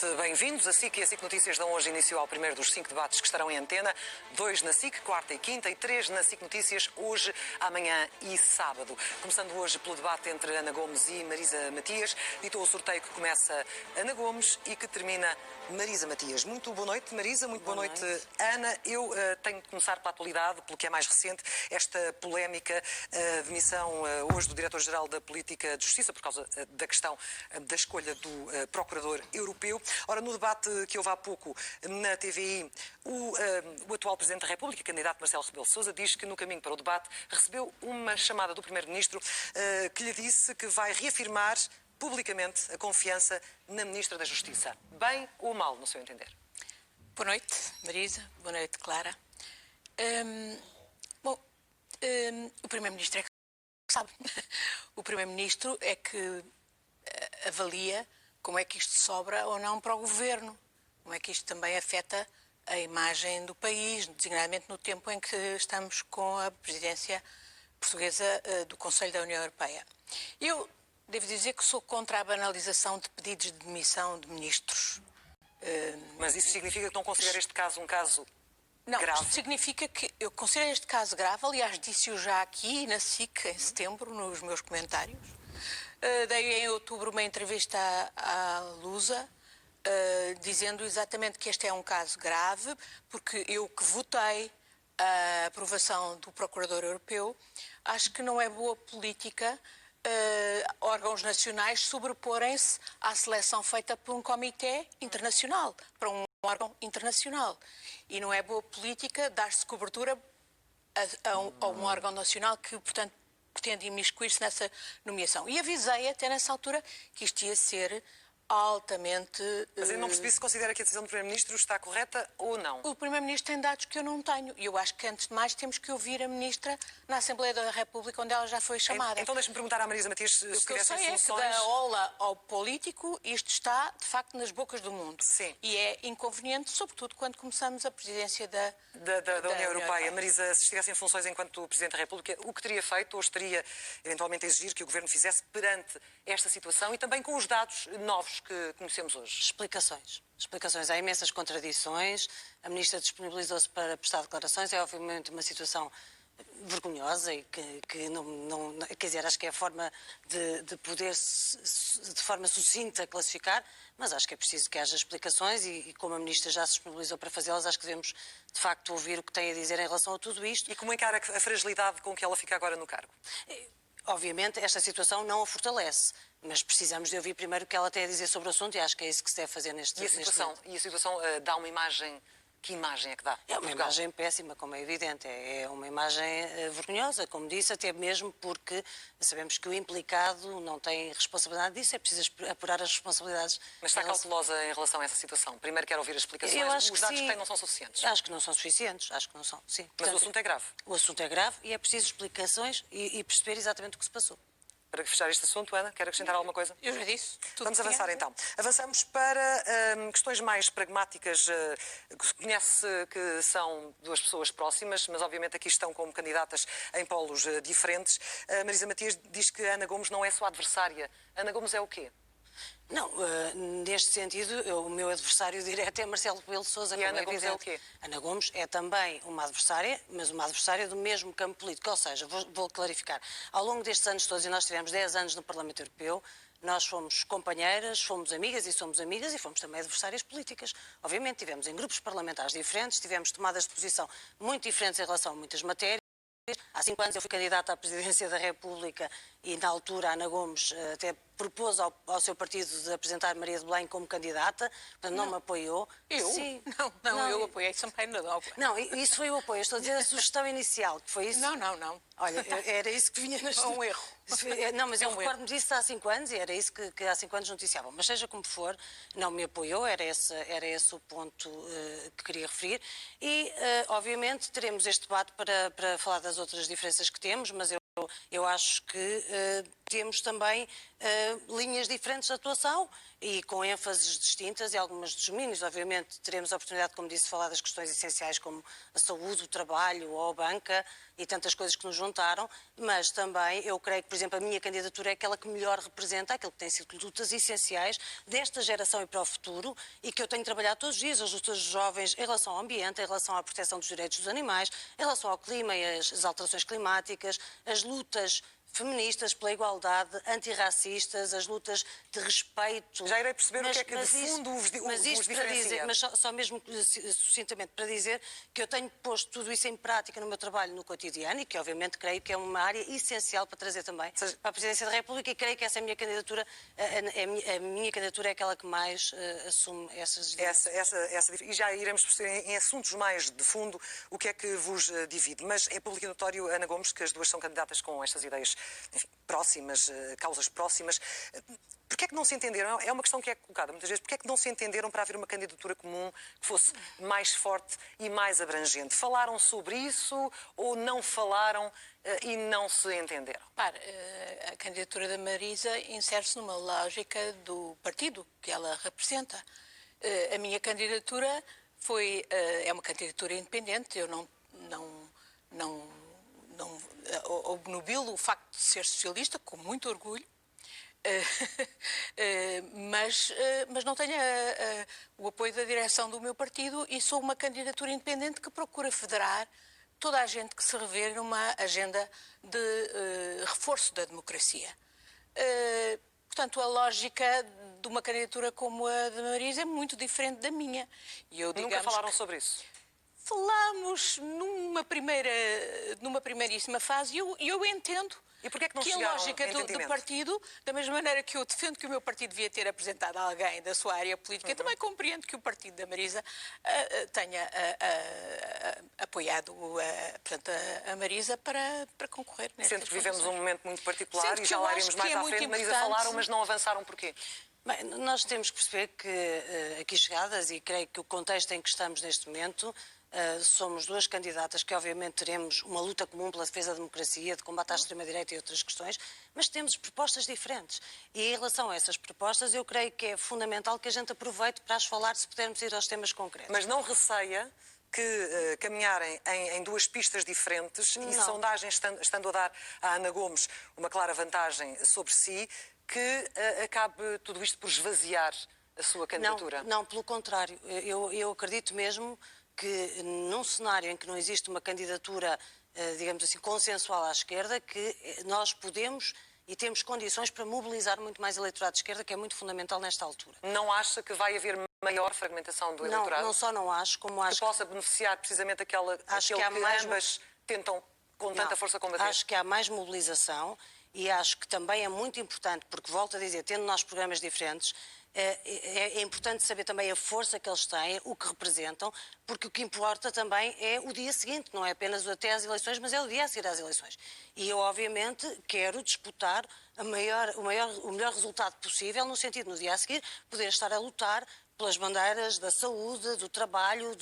Novamente bem-vindos. A SIC e a SIC Notícias dão hoje início ao primeiro dos 5 debates que estarão em antena. 2 na SIC, quarta e quinta, e 3 na SIC Notícias, hoje, amanhã e sábado. Começando hoje pelo debate entre Ana Gomes e Marisa Matias. Ditou o sorteio que começa Ana Gomes e que termina Marisa Matias. Muito boa noite, Marisa. Muito boa noite, Ana. Eu tenho de começar pela atualidade, pelo que é mais recente, esta polémica demissão hoje do Diretor-Geral da Política de Justiça por causa da questão da escolha do Procurador Europeu. Ora, no debate que houve há pouco na TVI, o atual Presidente da República, candidato Marcelo Rebelo de Sousa, diz que no caminho para o debate recebeu uma chamada do Primeiro-Ministro que lhe disse que vai reafirmar publicamente a confiança na Ministra da Justiça. Bem ou mal, no seu entender? Boa noite, Marisa. Boa noite, Clara. O Primeiro-Ministro é que sabe. O Primeiro-Ministro é que avalia como é que isto sobra ou não para o Governo, como é que isto também afeta a imagem do país, designadamente no tempo em que estamos com a presidência portuguesa do Conselho da União Europeia. Eu devo dizer que sou contra a banalização de pedidos de demissão de ministros. Mas isso significa que não considera este caso um caso Não, grave? isto significa que eu considero este caso grave. Aliás, disse-o já aqui na SIC, em setembro, nos meus comentários. Dei em outubro uma entrevista à Lusa, dizendo exatamente que este é um caso grave, porque eu que votei a aprovação do Procurador Europeu, acho que não é boa política órgãos nacionais sobreporem-se à seleção feita por um comitê internacional, para um órgão internacional. E não é boa política dar-se cobertura a um órgão nacional que, portanto, pretende imiscuir-se nessa nomeação. E avisei até nessa altura que isto ia ser altamente... Mas eu não percebi se considera que a decisão do Primeiro-Ministro está correta ou não. O Primeiro-Ministro tem dados que eu não tenho. E eu acho que, antes de mais, temos que ouvir a Ministra na Assembleia da República, onde ela já foi chamada. Então deixe-me perguntar à Marisa Matias se O que eu sei tivessem soluções... é que da ola ao político isto está, de facto, nas bocas do mundo. Sim. E é inconveniente, sobretudo, quando começamos a presidência da União Europeia. Marisa, se estivesse em funções enquanto Presidente da República, o que teria feito ou estaria eventualmente a exigir que o Governo fizesse perante esta situação e também com os dados novos que conhecemos hoje? Explicações. Explicações. Há imensas contradições. A Ministra disponibilizou-se para prestar declarações. É, obviamente, uma situação vergonhosa e que não... Quer dizer, acho que é a forma de poder, de forma sucinta, classificar, mas acho que é preciso que haja explicações e como a Ministra já se disponibilizou para fazê-las, acho que devemos, de facto, ouvir o que tem a dizer em relação a tudo isto. E como encara a fragilidade com que ela fica agora no cargo? Obviamente, esta situação não a fortalece, mas precisamos de ouvir primeiro o que ela tem a dizer sobre o assunto e acho que é isso que se deve fazer neste momento. E a situação dá uma imagem... Que imagem é que dá? É uma imagem péssima, como é evidente. É uma imagem vergonhosa, como disse, até mesmo porque sabemos que o implicado não tem responsabilidade disso, é preciso apurar as responsabilidades. Mas está cautelosa em relação a essa situação? Primeiro quero ouvir as explicações. Eu acho os que dados sim. que têm não são suficientes? Acho que não são suficientes, acho que não são, sim. Mas portanto, o assunto é grave? O assunto é grave e é preciso explicações e perceber exatamente o que se passou. Para fechar este assunto, Ana, quer acrescentar alguma coisa? Eu já disse. Vamos avançar então. Avançamos para questões mais pragmáticas. Conhece que são duas pessoas próximas, mas obviamente aqui estão como candidatas em polos diferentes. Marisa Matias diz que Ana Gomes não é sua adversária. Ana Gomes é o quê? Não, neste sentido, o meu adversário direto é Marcelo Rebelo de Sousa. E Ana Gomes é o quê? Ana Gomes é também uma adversária, mas uma adversária do mesmo campo político. Ou seja, vou clarificar. Ao longo destes anos todos, e nós tivemos 10 anos no Parlamento Europeu, nós fomos companheiras, fomos amigas e fomos também adversárias políticas. Obviamente, tivemos em grupos parlamentares diferentes, tivemos tomadas de posição muito diferentes em relação a muitas matérias. Há 5 anos eu fui candidata à presidência da República e, na altura, a Ana Gomes até propôs ao seu partido de apresentar Maria de Belém como candidata, portanto não me apoiou. Eu? Sim. Não, eu apoiei Sampaio Nadal. Não, isso foi o apoio. Estou a dizer a sugestão inicial, que foi isso. Não. Olha, era isso que vinha nas... É um erro. Não, mas eu recordo-me disso há 5 anos e era isso que há 5 anos noticiavam. Mas seja como for, não me apoiou, era esse o ponto que queria referir. E, obviamente, teremos este debate para falar das outras diferenças que temos, mas eu acho que temos também linhas diferentes de atuação e com ênfases distintas e algumas dos domínios. Obviamente teremos a oportunidade, como disse, de falar das questões essenciais como a saúde, o trabalho ou a banca e tantas coisas que nos juntaram, mas também eu creio que, por exemplo, a minha candidatura é aquela que melhor representa aquilo que tem sido lutas essenciais desta geração e para o futuro e que eu tenho trabalhado todos os dias, as lutas dos jovens em relação ao ambiente, em relação à proteção dos direitos dos animais, em relação ao clima e às alterações climáticas, as lutas feministas pela igualdade, antirracistas, as lutas de respeito. Já irei perceber o que é que de fundo os diferencia. Para dizer, mas só mesmo sucintamente para dizer que eu tenho posto tudo isso em prática no meu trabalho no cotidiano e que obviamente creio que é uma área essencial para trazer também para a Presidência da República e creio que essa é a minha candidatura, a minha candidatura é aquela que mais assume essas e já iremos perceber em assuntos mais de fundo o que é que vos divide. Mas é público e notório, Ana Gomes, que as duas são candidatas com estas ideias, enfim, próximas, causas próximas. Porquê é que não se entenderam? É uma questão que é colocada muitas vezes. Porquê é que não se entenderam para haver uma candidatura comum que fosse mais forte e mais abrangente? Falaram sobre isso ou não falaram e não se entenderam? A candidatura da Marisa insere-se numa lógica do partido que ela representa. A minha candidatura é uma candidatura independente. Eu não obnubilo o facto de ser socialista, com muito orgulho, mas não tenho o apoio da direção do meu partido e sou uma candidatura independente que procura federar toda a gente que se revê numa agenda de reforço da democracia. Portanto, a lógica de uma candidatura como a da Marisa é muito diferente da minha. Nunca falaram sobre isso? Falámos numa primeiríssima fase e eu entendo e porquê é que não que a lógica do partido, da mesma maneira que eu defendo que o meu partido devia ter apresentado alguém da sua área política, também compreendo que o partido da Marisa tenha apoiado portanto, a Marisa para concorrer nestas Sendo que vivemos um momento muito particular Sendo e já lá iremos mais à frente. Marisa, falaram, mas não avançaram porquê? Bem, nós temos que perceber que aqui chegadas, e creio que o contexto em que estamos neste momento, somos duas candidatas que obviamente teremos uma luta comum pela defesa da democracia, de combate à extrema-direita e outras questões, mas temos propostas diferentes. E em relação a essas propostas, eu creio que é fundamental que a gente aproveite para as falar, se pudermos ir aos temas concretos. Mas não receia que caminharem em duas pistas diferentes e sondagens estando a dar à Ana Gomes uma clara vantagem sobre si, que acabe tudo isto por esvaziar a sua candidatura? Não, pelo contrário. Eu acredito mesmo que num cenário em que não existe uma candidatura, digamos assim, consensual à esquerda, que nós podemos e temos condições para mobilizar muito mais eleitorado de esquerda, que é muito fundamental nesta altura. Não acha que vai haver maior fragmentação do eleitorado? Não só não acho, como acho que possa beneficiar precisamente aquele que ambas tentam com tanta força combater? Acho que há mais mobilização e acho que também é muito importante, porque volto a dizer, tendo nós programas diferentes, é importante saber também a força que eles têm, o que representam, porque o que importa também é o dia seguinte, não é apenas até às eleições, mas é o dia a seguir às eleições. E eu, obviamente, quero disputar o melhor resultado possível, no sentido, no dia a seguir, poder estar a lutar pelas bandeiras da saúde, do trabalho,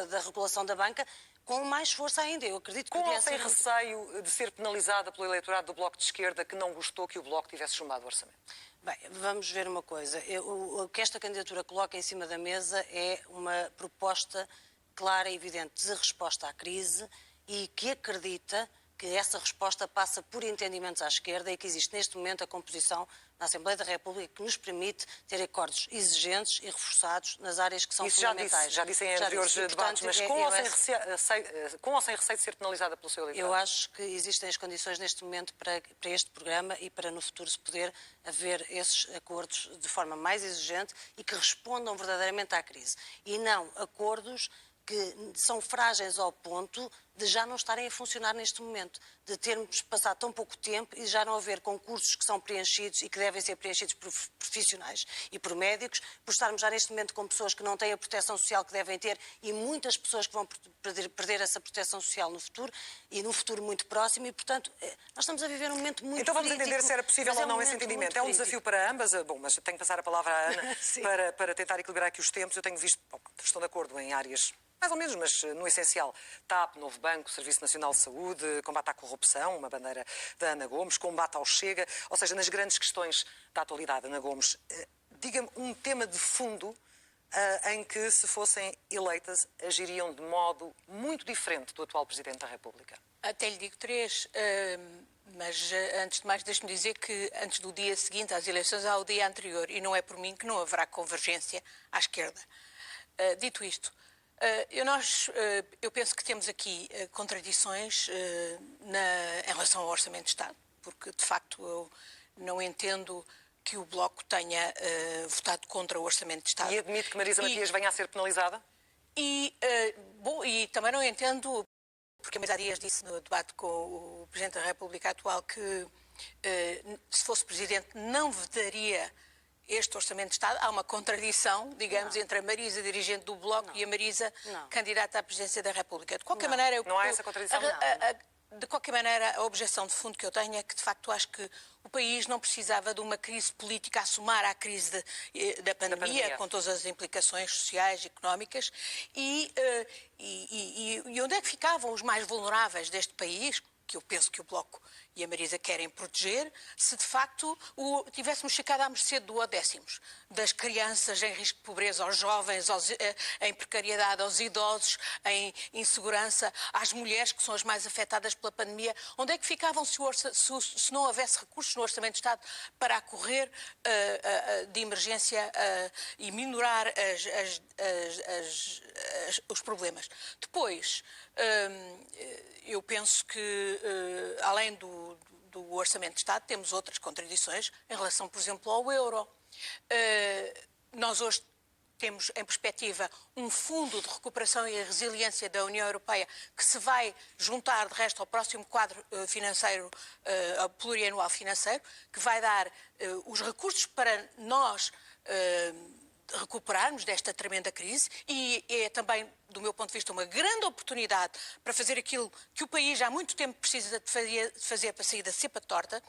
da regulação da banca, com mais força ainda. Eu acredito que com ou sem receio de ser penalizada pelo eleitorado do Bloco de Esquerda, que não gostou que o Bloco tivesse chumbado o orçamento? Bem, vamos ver uma coisa. O que esta candidatura coloca em cima da mesa é uma proposta clara e evidente de resposta à crise e que acredita que essa resposta passa por entendimentos à esquerda e que existe neste momento a composição na Assembleia da República que nos permite ter acordos exigentes e reforçados nas áreas que são fundamentais. Já disse em anteriores debates, mas com ou sem receio de ser penalizada pelo seu eleitorado? Eu acho que existem as condições neste momento para este programa e para no futuro se poder haver esses acordos de forma mais exigente e que respondam verdadeiramente à crise. E não acordos que são frágeis ao ponto de já não estarem a funcionar neste momento, de termos passado tão pouco tempo e já não haver concursos que são preenchidos e que devem ser preenchidos por profissionais e por médicos, por estarmos já neste momento com pessoas que não têm a proteção social que devem ter e muitas pessoas que vão perder essa proteção social no futuro e num futuro muito próximo e, portanto, nós estamos a viver um momento muito Então vamos crítico, entender se era possível ou não esse entendimento. É um desafio para ambas, bom, mas tenho que passar a palavra à Ana para tentar equilibrar aqui os tempos. Eu tenho visto, estão de acordo em áreas mais ou menos, mas no essencial, TAP, Novo Banco, Banco, Serviço Nacional de Saúde, combate à corrupção, uma bandeira da Ana Gomes, combate ao Chega, ou seja, nas grandes questões da atualidade, Ana Gomes, diga-me um tema de fundo em que, se fossem eleitas, agiriam de modo muito diferente do atual Presidente da República. Até lhe digo três, mas antes de mais deixe-me dizer que antes do dia seguinte às eleições há o dia anterior e não é por mim que não haverá convergência à esquerda. Dito isto, eu penso que temos aqui contradições em relação ao Orçamento de Estado, porque de facto eu não entendo que o Bloco tenha votado contra o Orçamento de Estado. E admite que Marisa Matias venha a ser penalizada? E também não entendo, porque há dias disse no debate com o Presidente da República atual que se fosse Presidente não vetaria este Orçamento de Estado. Há uma contradição, digamos, entre a Marisa, dirigente do Bloco, e a Marisa, candidata à Presidência da República. De qualquer maneira... Não há essa contradição, De qualquer maneira, a objeção de fundo que eu tenho é que, de facto, acho que o país não precisava de uma crise política a somar à crise da pandemia, com todas as implicações sociais e económicas, e onde é que ficavam os mais vulneráveis deste país, que eu penso que o Bloco e a Marisa querem proteger, se de facto tivéssemos ficado à mercê do duodécimos, das crianças em risco de pobreza, aos jovens, em precariedade, aos idosos, em insegurança, às mulheres que são as mais afetadas pela pandemia. Onde é que ficavam se não houvesse recursos no Orçamento de Estado para acorrer de emergência e minorar os problemas? Depois, eu penso que, além do Orçamento de Estado, temos outras contradições em relação, por exemplo, ao euro. Nós hoje temos em perspectiva um fundo de recuperação e resiliência da União Europeia que se vai juntar, de resto, ao próximo quadro financeiro, plurianual financeiro, que vai dar os recursos para nós recuperarmos desta tremenda crise, e é também, do meu ponto de vista, uma grande oportunidade para fazer aquilo que o país há muito tempo precisa de fazer para sair da cepa torta,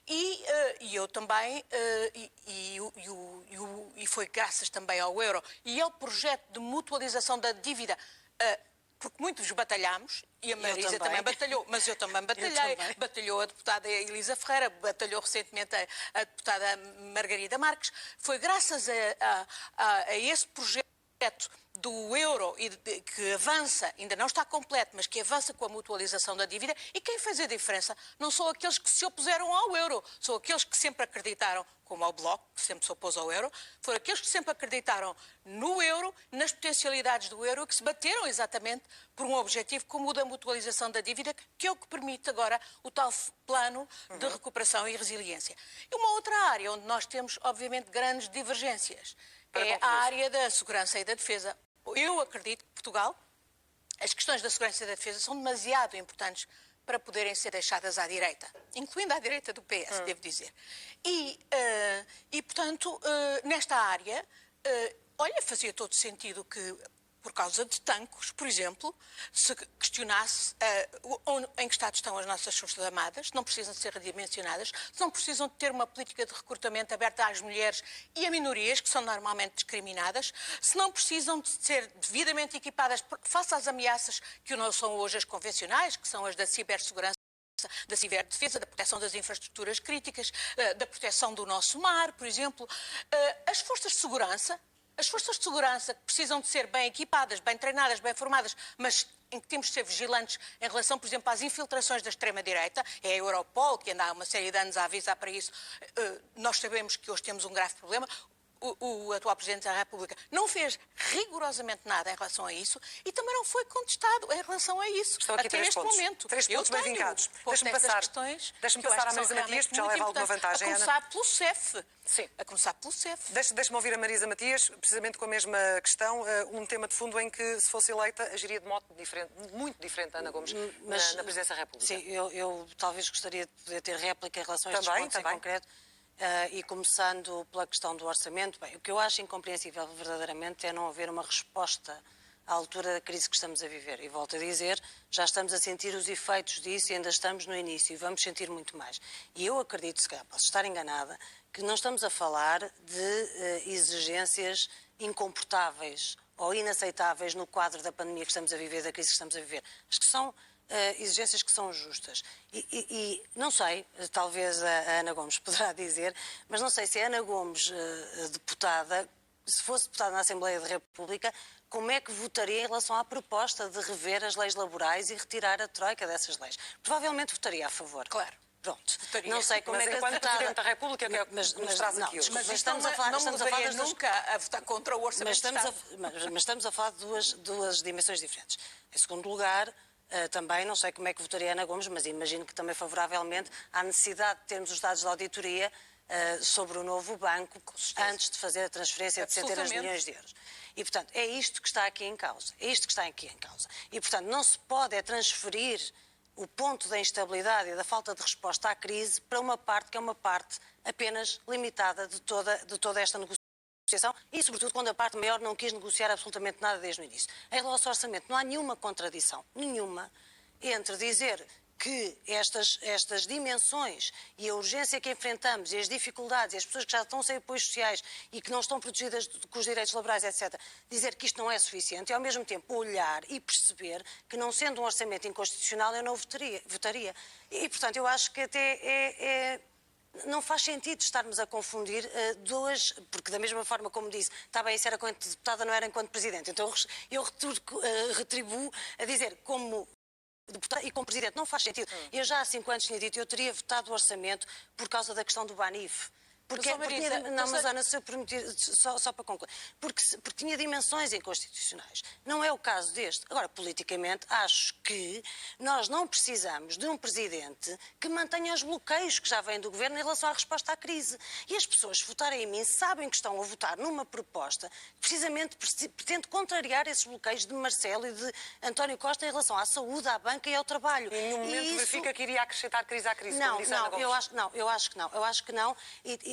e eu também, e foi graças também ao euro e ao projeto de mutualização da dívida, porque muitos batalhámos, e a Marisa também batalhou, mas eu também batalhei. Batalhou a deputada Elisa Ferreira, batalhou recentemente a deputada Margarida Marques. Foi graças a esse projeto do euro que avança, ainda não está completo, mas que avança com a mutualização da dívida, e quem fez a diferença não são aqueles que se opuseram ao euro, são aqueles que sempre acreditaram, como ao Bloco, que sempre se opôs ao euro, foram aqueles que sempre acreditaram no euro, nas potencialidades do euro, que se bateram exatamente por um objetivo como o da mutualização da dívida, que é o que permite agora o tal plano de recuperação e resiliência. E uma outra área onde nós temos, obviamente, grandes divergências é a área da segurança e da defesa. Eu acredito que Portugal, as questões da segurança e da defesa são demasiado importantes para poderem ser deixadas à direita, incluindo à direita do PS, devo dizer. E portanto, nesta área, fazia todo sentido que, por causa de tanques, por exemplo, se questionasse em que estado estão as nossas forças armadas, se não precisam de ser redimensionadas, se não precisam de ter uma política de recrutamento aberta às mulheres e a minorias, que são normalmente discriminadas, se não precisam de ser devidamente equipadas face às ameaças que não são hoje as convencionais, que são as da cibersegurança, da ciberdefesa, da proteção das infraestruturas críticas, da proteção do nosso mar, por exemplo. As forças de segurança que precisam de ser bem equipadas, bem treinadas, bem formadas, mas em que temos de ser vigilantes em relação, por exemplo, às infiltrações da extrema-direita, é a Europol, que anda há uma série de anos a avisar para isso. Nós sabemos que hoje temos um grave problema. O atual Presidente da República não fez rigorosamente nada em relação a isso e também não foi contestado em relação a isso. Estão aqui até neste momento. Três pontos bem vincados. Deixe-me passar à Marisa Matias, porque já leva alguma vantagem, Ana. A começar pelo CEF. Sim. A começar pelo CEF. Deixe-me ouvir a Marisa Matias, precisamente com a mesma questão, um tema de fundo em que, se fosse eleita, agiria de modo diferente, muito diferente da Ana Gomes na Presidência da República. Sim, eu talvez gostaria de poder ter réplica em relação a estes pontos em concreto. E começando pela questão do orçamento, bem, o que eu acho incompreensível verdadeiramente é não haver uma resposta à altura da crise que estamos a viver. E volto a dizer, já estamos a sentir os efeitos disso e ainda estamos no início e vamos sentir muito mais. E eu acredito, se calhar posso estar enganada, que não estamos a falar de exigências incomportáveis ou inaceitáveis no quadro da pandemia que estamos a viver, da crise que estamos a viver. Acho que são exigências que são justas. E não sei, talvez a Ana Gomes poderá dizer, mas não sei se a Ana Gomes, deputada, se fosse deputada na Assembleia da República, como é que votaria em relação à proposta de rever as leis laborais e retirar a troika dessas leis? Provavelmente votaria a favor. Claro. Pronto. Votaria. Não sei como Mas é que enquanto a deputada... Presidente da República, que é o que nos traz aqui hoje. Mas estamos a falar... não mudaria nunca a votar contra o Orçamento de Estado. Mas estamos a falar de duas dimensões diferentes. Em segundo lugar, também não sei como é que votaria a Ana Gomes, mas imagino que também favoravelmente à necessidade de termos os dados da auditoria sobre o novo banco antes de fazer a transferência de centenas de milhões de euros. E, portanto, é isto que está aqui em causa. É isto que está aqui em causa. E, portanto, não se pode transferir o ponto da instabilidade e da falta de resposta à crise para uma parte que é uma parte apenas limitada de toda esta negociação e, sobretudo, quando a parte maior não quis negociar absolutamente nada desde o início. Em relação ao orçamento, não há nenhuma contradição, nenhuma, entre dizer que estas dimensões e a urgência que enfrentamos e as dificuldades e as pessoas que já estão sem apoios sociais e que não estão protegidas com os direitos laborais, etc., dizer que isto não é suficiente e, ao mesmo tempo, olhar e perceber que, não sendo um orçamento inconstitucional, eu não votaria. E, portanto, eu acho que até não faz sentido estarmos a confundir duas, porque da mesma forma como disse, está bem, isso era enquanto deputada, não era enquanto presidente. Então eu retribuo a dizer como deputada e como presidente, não faz sentido. Eu já há 5 anos tinha dito, eu teria votado o orçamento por causa da questão do Banif. Mas Ana, se eu permitir, só para concluir, porque tinha dimensões inconstitucionais. Não é o caso deste. Agora, politicamente, acho que nós não precisamos de um presidente que mantenha os bloqueios que já vêm do governo em relação à resposta à crise. E as pessoas, se votarem em mim, sabem que estão a votar numa proposta que precisamente pretende contrariar esses bloqueios de Marcelo e de António Costa em relação à saúde, à banca e ao trabalho. E em nenhum momento verifica que iria acrescentar crise à crise, não, como disse Ana Gomes. eu acho que não.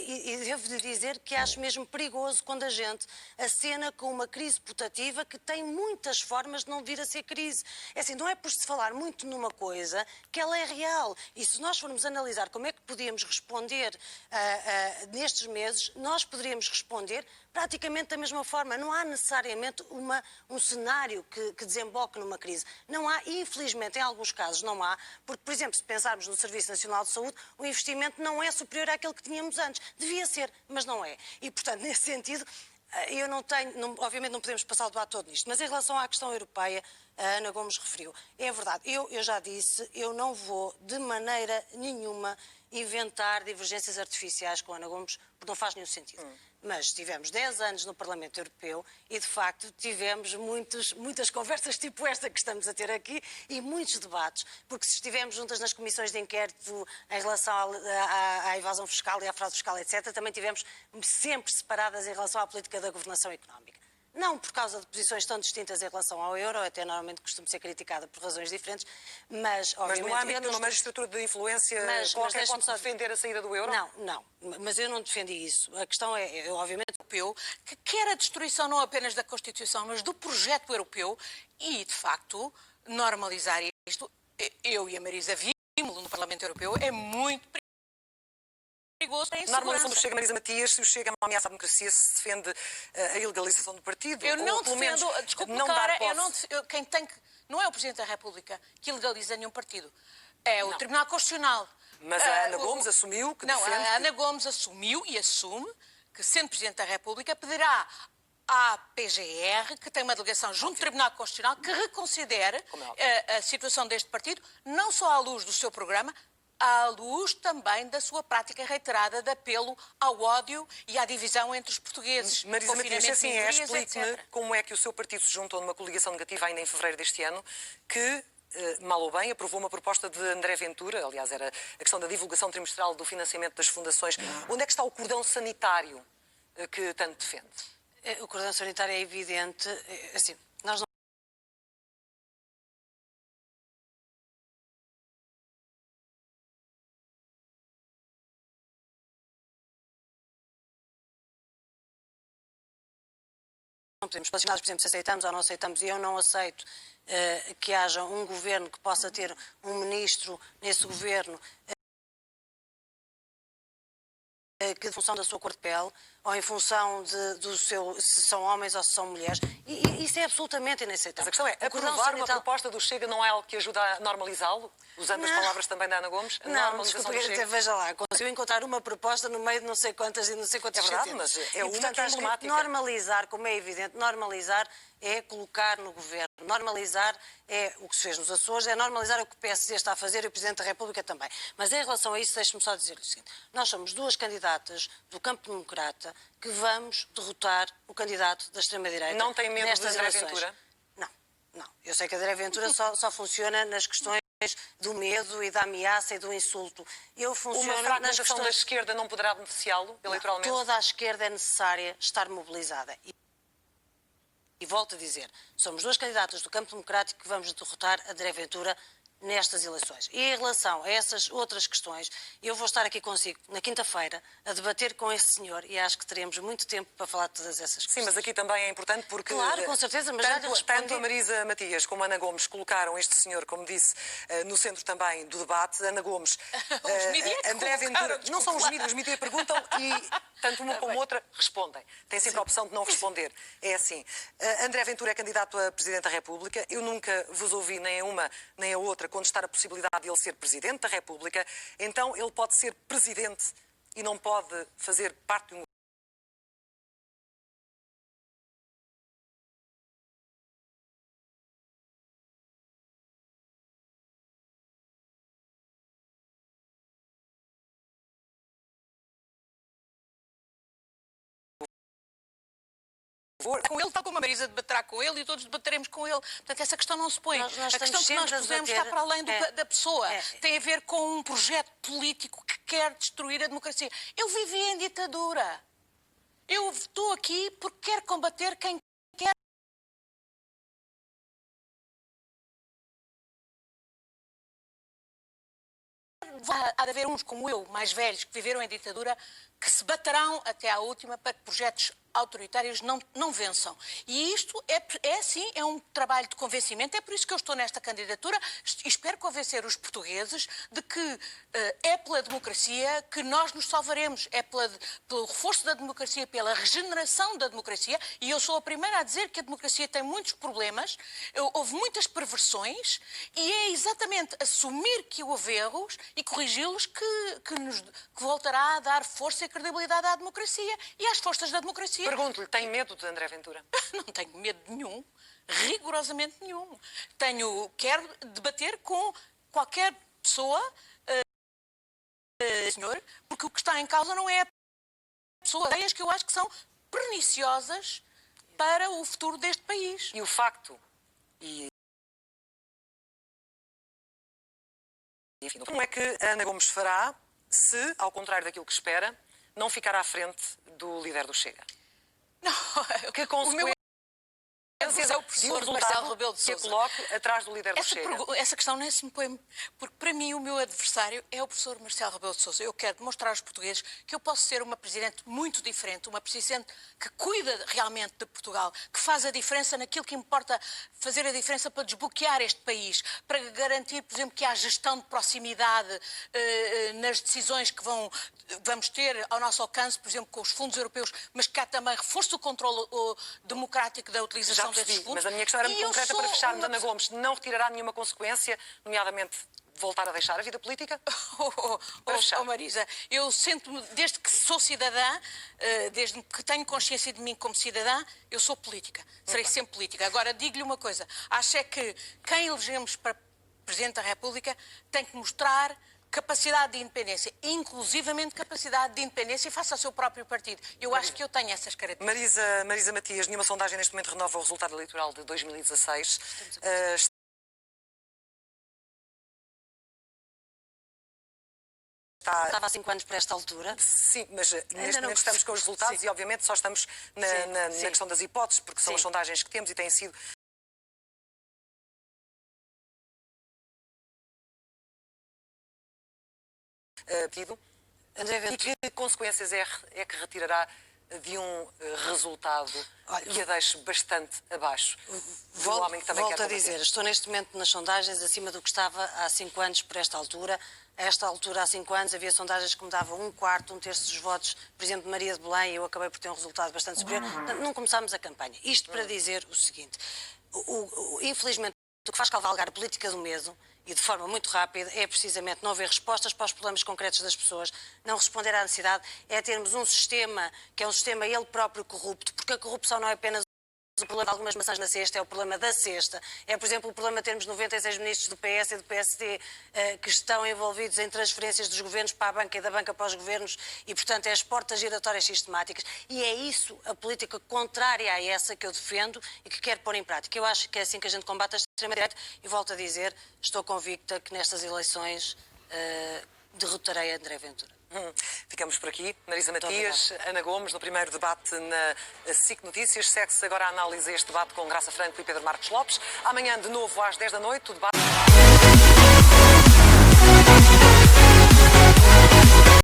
E devo dizer que acho mesmo perigoso quando a gente acena com uma crise putativa que tem muitas formas de não vir a ser crise. É assim, não é por se falar muito numa coisa que ela é real. E se nós formos analisar como é que podíamos responder nestes meses, nós poderíamos responder praticamente da mesma forma. Não há necessariamente um cenário que desemboque numa crise. Não há, infelizmente, em alguns casos não há, porque, por exemplo, se pensarmos no Serviço Nacional de Saúde, o investimento não é superior àquele que tínhamos antes. Devia ser, mas não é. E, portanto, nesse sentido, eu não tenho, obviamente não podemos passar o debate todo nisto, mas em relação à questão europeia, a Ana Gomes referiu, é verdade, eu já disse, eu não vou de maneira nenhuma inventar divergências artificiais com a Ana Gomes, porque não faz nenhum sentido. Mas tivemos 10 anos no Parlamento Europeu e, de facto, tivemos muitas conversas tipo esta que estamos a ter aqui e muitos debates, porque se estivemos juntas nas comissões de inquérito em relação à evasão fiscal e à fraude fiscal, etc., também tivemos sempre separadas em relação à política da governação económica. Não por causa de posições tão distintas em relação ao euro, até normalmente costumo ser criticada por razões diferentes, mas obviamente... Mas no âmbito de uma magistratura de influência, qualquer pode defender a saída do euro? Não, mas eu não defendi isso. A questão é, eu obviamente... Europeu, que quer a destruição não apenas da Constituição, mas do projeto europeu e, de facto, normalizar isto. Eu e a Marisa vimos no Parlamento Europeu, é muito perigoso. Normalização do Chega, Marisa Matias, se o Chega é uma ameaça à democracia, se defende a ilegalização do partido. Eu não defendo, desculpe, Clara, não é o Presidente da República que ilegaliza nenhum partido. É o Tribunal Constitucional. Mas a Ana Gomes assumiu que defende... Não, a Ana Gomes assumiu e assume que, sendo Presidente da República, pedirá à PGR, que tem uma delegação junto do Tribunal Constitucional, que reconsidere a situação deste partido, não só à luz do seu programa, à luz também da sua prática reiterada de apelo ao ódio e à divisão entre os portugueses. Marisa Matias, assim explique-me como é que o seu partido se juntou numa coligação negativa ainda em fevereiro deste ano, que, mal ou bem, aprovou uma proposta de André Ventura, aliás, era a questão da divulgação trimestral do financiamento das fundações. Onde é que está o cordão sanitário que tanto defende? O cordão sanitário é evidente. Assim, nós não podemos posicionar, por exemplo, se aceitamos ou não aceitamos, e eu não aceito que haja um governo que possa ter um ministro nesse governo que, em função da sua cor de pele, ou em função se são homens ou se são mulheres, E isso é absolutamente Mas inaceitável. a questão é, O cordão aprovar uma sanitário- proposta do Chega não é algo que ajuda a normalizá-lo? Usando as Não. palavras também da Ana Gomes, a Não, normalização desculpa, do Chega. veja lá, conseguiu encontrar uma proposta no meio de não sei quantas e não sei quantas É verdade, centenas. mas é E, uma portanto, que é acho emblemática. normalizar, como é evidente, normalizar é colocar no governo. Normalizar é o que se fez nos Açores, é normalizar o que o PSD está a fazer e o Presidente da República também. Mas em relação a isso, deixe-me só dizer-lhe o seguinte. Nós somos duas candidatas do campo democrata que vamos derrotar o candidato da extrema-direita Não tem medo de nestas André eleições. Ventura? Não, não. Eu sei que a André Ventura só funciona nas questões do medo e da ameaça e do insulto. Eu Uma funciono nas fragmentação da questões... esquerda não poderá beneficiá-lo eleitoralmente? Toda a esquerda é necessária estar mobilizada. E volto a dizer, somos duas candidatas do campo democrático que vamos derrotar André Ventura nestas eleições. E em relação a essas outras questões, eu vou estar aqui consigo na quinta-feira a debater com esse senhor e acho que teremos muito tempo para falar de todas essas questões. Sim, mas aqui também é importante porque Claro, com certeza, mas já lhe respondi. tanto a Marisa Matias como a Ana Gomes colocaram este senhor, como disse, no centro também do debate. Ana Gomes, Os mídia é que André colocaram, Ventura, não são os mídia perguntam e tanto uma como outra respondem. Tem sempre a opção de não responder. É assim. André Ventura é candidato a Presidente da República. Eu nunca vos ouvi nem a uma nem a outra contestar a possibilidade de ele ser Presidente da República. Então ele pode ser Presidente e não pode fazer parte de um com ele, tal como a Marisa debaterá com ele e todos debateremos com ele. Portanto, essa questão não se põe. Nós a questão que nós estamos sempre a pusemos debater- está para além da pessoa. É. Tem a ver com um projeto político que quer destruir a democracia. Eu vivi em ditadura. Eu estou aqui porque quero combater quem quer. Há de haver uns como eu, mais velhos, que viveram em ditadura, que se baterão até à última para que projetos autoritários não vençam. E isto sim, é um trabalho de convencimento. É por isso que eu estou nesta candidatura e espero convencer os portugueses de que é pela democracia que nós nos salvaremos. É pelo reforço da democracia, pela regeneração da democracia. E eu sou a primeira a dizer que a democracia tem muitos problemas, houve muitas perversões e é exatamente assumir que houve erros e corrigi-los que voltará a dar força e credibilidade à democracia e às forças da democracia. Pergunto-lhe, tem medo de André Ventura? Não tenho medo nenhum, rigorosamente nenhum. Quero debater com qualquer pessoa, senhor, porque o que está em causa não é a pessoa, ideias que eu acho que são perniciosas para o futuro deste país. E o facto, enfim, como é que a Ana Gomes fará se, ao contrário daquilo que espera, não ficar à frente do líder do Chega? Não, Que o meu consequências é o professor Marcelo Rebelo de que a Sousa. coloque atrás do líder do Chega? Essa questão nem se me põe, porque para mim o meu adversário é o professor Marcelo Rebelo de Sousa. Eu quero demonstrar aos portugueses que eu posso ser uma presidente muito diferente, uma presidente que cuida realmente de Portugal, que faz a diferença naquilo que importa fazer a diferença para desbloquear este país, para garantir, por exemplo, que há gestão de proximidade nas decisões que vamos ter ao nosso alcance, por exemplo, com os fundos europeus, mas que há também reforço do controle democrático da utilização desses fundos. Mas a minha questão era muito concreta para fecharmos. Ana Gomes não retirará nenhuma consequência, nomeadamente voltar a deixar a vida política? Marisa, eu sinto-me, desde que sou cidadã, desde que tenho consciência de mim como cidadã, eu sou política. Serei sempre política. Agora, digo-lhe uma coisa. Acho é que quem elegemos para Presidente da República tem que mostrar capacidade de independência, inclusivamente capacidade de independência face ao seu próprio partido. Eu acho que eu tenho essas características. Marisa Matias, nenhuma sondagem neste momento renova o resultado eleitoral de 2016. Estava há 5 anos para esta altura. Sim, mas neste momento estamos com os resultados e obviamente só estamos na questão das hipóteses, porque são as sondagens que temos e têm sido... E que consequências é que retirará de um resultado que a deixe bastante abaixo do homem que também Volto quer a dizer, estou neste momento nas sondagens acima do que estava há 5 anos por esta altura. A esta altura, há 5 anos, havia sondagens que me davam 1/4, 1/3 dos votos, por exemplo, de Maria de Belém, e eu acabei por ter um resultado bastante superior. Portanto, não começámos a campanha. Isto para dizer o seguinte, infelizmente, o que faz cavalgar a política do medo, e de forma muito rápida, é precisamente não haver respostas para os problemas concretos das pessoas, não responder à necessidade, é termos um sistema que é um sistema ele próprio corrupto, porque a corrupção não é apenas o problema de algumas maçãs na cesta, é o problema da cesta. É, por exemplo, o problema de termos 96 ministros do PS e do PSD que estão envolvidos em transferências dos governos para a banca e da banca para os governos e, portanto, é as portas giratórias sistemáticas. E é isso, a política contrária a essa que eu defendo e que quero pôr em prática. Eu acho que é assim que a gente combate a extrema-direita e, volto a dizer, estou convicta que nestas eleições derrotarei André Ventura. Ficamos por aqui. Marisa Matias, Ana Gomes, no primeiro debate na SIC Notícias. Segue-se agora a análise a este debate com Graça Franco e Pedro Marcos Lopes. Amanhã, de novo, às 10 da noite, o debate.